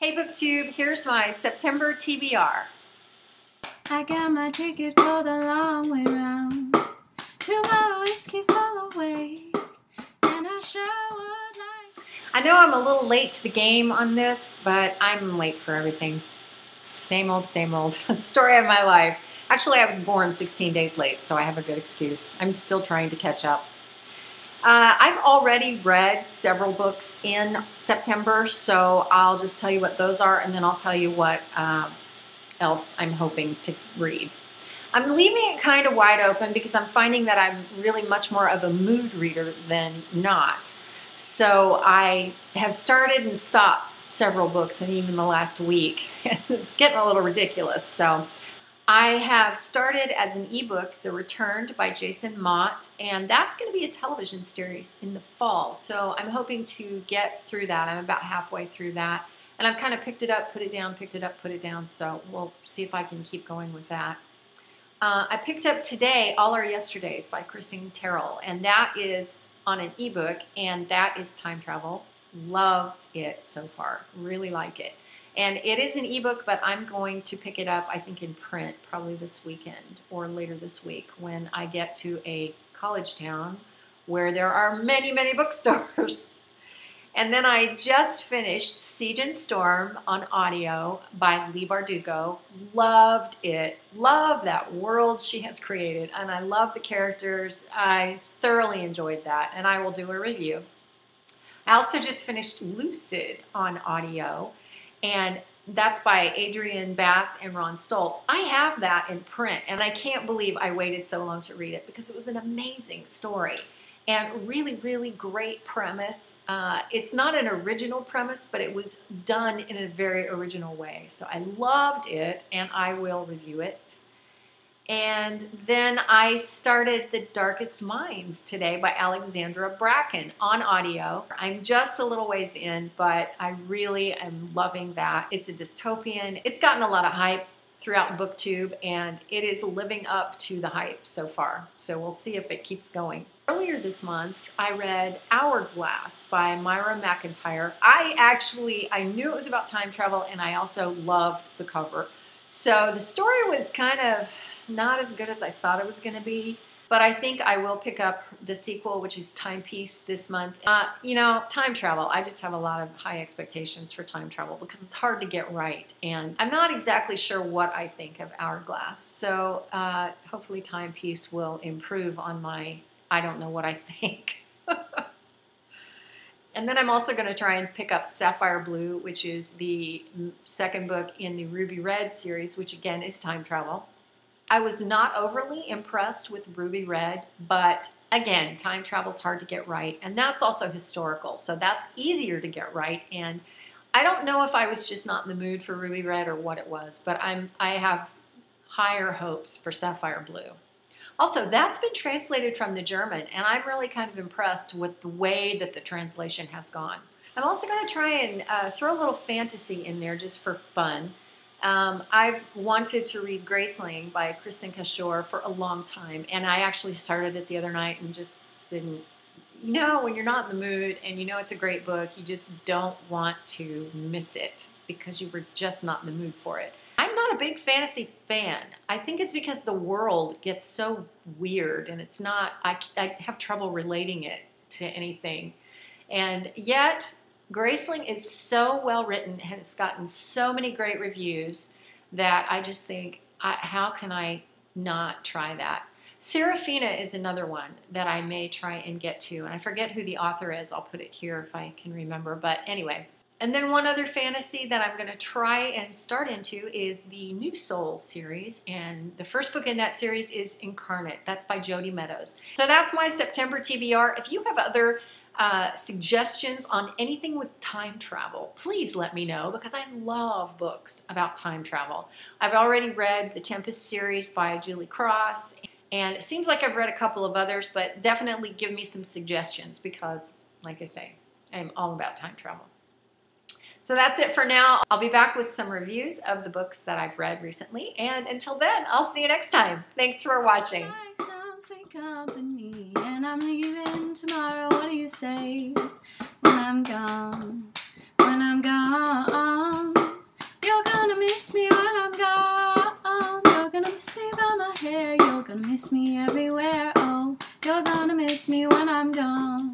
Hey BookTube, here's my September TBR. I got my ticket for the long way round. 2 bottle whiskey for the way, and I sure would like. I know I'm a little late to the game on this, but I'm late for everything. Same old story of my life. Actually, I was born 16 days late, so I have a good excuse. I'm still trying to catch up. I've already read several books in September, so I'll just tell you what those are, and then I'll tell you what else I'm hoping to read. I'm leaving it kind of wide open because I'm finding that I'm really much more of a mood reader than not. So I have started and stopped several books in even the last week. It's getting a little ridiculous. So I have started as an ebook, The Returned by Jason Mott, and that's going to be a television series in the fall. So I'm hoping to get through that. I'm about halfway through that. And I've kind of picked it up, put it down, picked it up, put it down. So we'll see if I can keep going with that. I picked up today All Our Yesterdays by Kristin Terrill, and that is on an ebook, and that is time travel. Love it so far. Really like it. And it is an ebook, but I'm going to pick it up, I think, in print probably this weekend or later this week when I get to a college town where there are many, many bookstores. And then I just finished Siege and Storm on audio by Leigh Bardugo. Loved it. Love that world she has created. And I love the characters. I thoroughly enjoyed that. And I will do a review. I also just finished Lucid on audio. And that's by Adrienne and Ron Stoltz. I have that in print. And I can't believe I waited so long to read it because it was an amazing story. And really, really great premise. It's not an original premise, but it was done in a very original way. So I loved it, and I will review it. And then I started TheDarkest Minds today by Alexandra Bracken on audio. I'm just a little ways in, but I really am loving that. It's a dystopian. It's gotten a lot of hype throughout BookTube, and it is living up to the hype so far. So we'll see if it keeps going. Earlier this month, I read Hourglass by Myra McEntire. I knew it was about time travel, and I also loved the cover. So the story was kind of not as good as I thought it was going to be, but I think I will pick up the sequel, which is Timepiece, this month. You know, time travel, I just have a lot of high expectations for time travel because it's hard to get right, and I'm not exactly sure what I think of Hourglass. So hopefully Timepiece will improve on my I don't know what I think. And then I'm also going to try and pick up Sapphire Blue, which is the second book in the Ruby Red series, which again is time travel. I was not overly impressed with Ruby Red, but again, time travel is hard to get right, and that's also historical, so that's easier to get right. And I don't know if I was just not in the mood for Ruby Red or what it was, but I have higher hopes for Sapphire Blue. Also, that's been translated from the German, and I'm really kind of impressed with the way that the translation has gone. I'm also going to try and throw a little fantasy in there just for fun. I've wanted to read Graceling by Kristin Cashore for a long time, and I actually started it the other night and just didn't. You know, when you're not in the mood and you know it's a great book, you just don't want to miss it because you were just not in the mood for it. I'm not a big fantasy fan. I think it's because the world gets so weird, and it's not, I have trouble relating it to anything. And yet, Graceling is so well written and it's gotten so many great reviews that I just think, how can I not try that? Seraphina is another one that I may try and get to, and I forget who the author is. I'll put it here if I can remember, but anyway. And then one other fantasy that I'm going to try and start into is the New Soul series, and the first book in that series is Incarnate. That's by Jodi Meadows. So that's my September TBR. If you have other suggestions on anything with time travel, please let me know because I love books about time travel. I've already read the Tempest series by Julie Cross, and it seems like I've read a couple of others, but definitely give me some suggestions because, like I say, I'm all about time travel. So that's it for now. I'll be back with some reviews of the books that I've read recently, and until then, I'll see you next time. Thanks for watching. Sweet company, and I'm leaving tomorrow. What do you say when I'm gone? When I'm gone. miss me when I'm gone. You're gonna miss me by my hair. You're gonna miss me everywhere. Oh, you're gonna miss me when I'm gone.